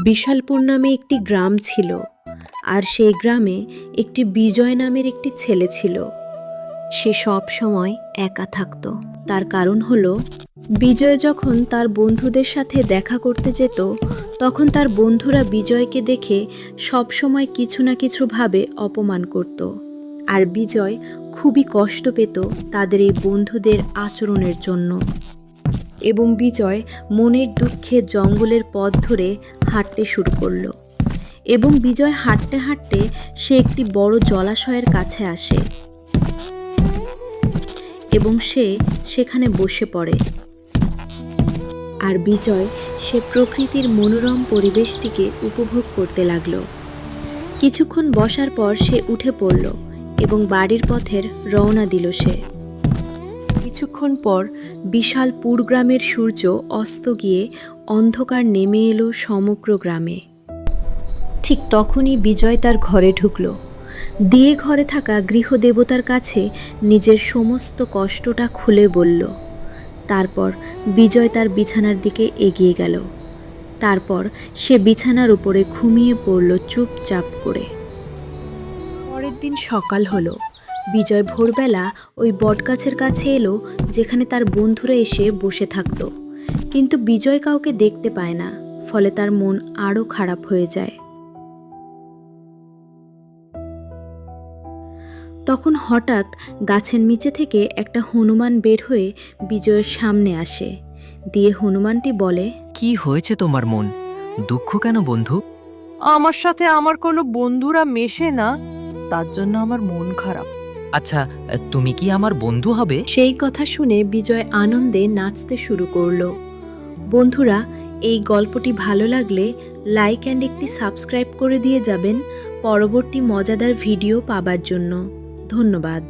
বিশালপুর নামে একটি গ্রাম ছিল, আর সেই গ্রামে একটি বিজয় নামের একটি ছেলে ছিল। সে সব সময় একা থাকত। তার কারণ হলো, বিজয় যখন তার বন্ধুদের সাথে দেখা করতে যেত, তখন তার বন্ধুরা বিজয়কে দেখে সব সময় কিছু না কিছুভাবে অপমান করত। আর বিজয় খুবই কষ্ট পেত তাদের এই বন্ধুদের আচরণের জন্য। এবং বিজয় মনের দুঃখে জঙ্গলের পথ ধরে হাঁটতে শুরু করলো। এবং বিজয় হাঁটতে হাঁটতে সে একটি বড় জলাশয়ের কাছে আসে এবং সে সেখানে বসে পড়ে। আর বিজয় সে প্রকৃতির মনোরম পরিবেশটিকে উপভোগ করতে লাগলো। কিছুক্ষণ বসার পর সে উঠে পড়ল এবং বাড়ির পথের রওনা দিল সে। কিছুক্ষণ পর বিশালপুর গ্রামের সূর্য অস্ত গিয়ে অন্ধকার নেমে এলো সমগ্র গ্রামে। ঠিক তখনই বিজয় তার ঘরে ঢুকল, দিয়ে ঘরে থাকা গৃহদেবতার কাছে নিজের সমস্ত কষ্টটা খুলে বলল। তারপর বিজয় তার বিছানার দিকে এগিয়ে গেল। তারপর সে বিছানার উপরে ঘুমিয়ে পড়ল চুপচাপ করে। পরের দিন সকাল হলো। বিজয় ভোরবেলা ওই বটগাছের কাছে এলো যেখানে তার বন্ধুরা এসে বসে থাকত, কিন্তু বিজয় কাউকে দেখতে পায় না। ফলে তার মন আরও খারাপ হয়ে যায়। তখন হঠাৎ গাছের নিচে থেকে একটা হনুমান বের হয়ে বিজয়ের সামনে আসে। দিয়ে হনুমানটি বলে, কি হয়েছে তোমার মন? দুঃখ কেন বন্ধু? আমার সাথে আমার কোনো বন্ধুরা মেশে না, তার জন্য আমার মন খারাপ। আচ্ছা, তুমি কি আমার বন্ধু হবে? সেই কথা শুনে বিজয় আনন্দে নাচতে শুরু করলো। বন্ধুরা, এই গল্পটি ভালো লাগলে লাইক অ্যান্ড একটি সাবস্ক্রাইব করে দিয়ে যাবেন পরবর্তী মজাদার ভিডিও পাবার জন্য। ধন্যবাদ।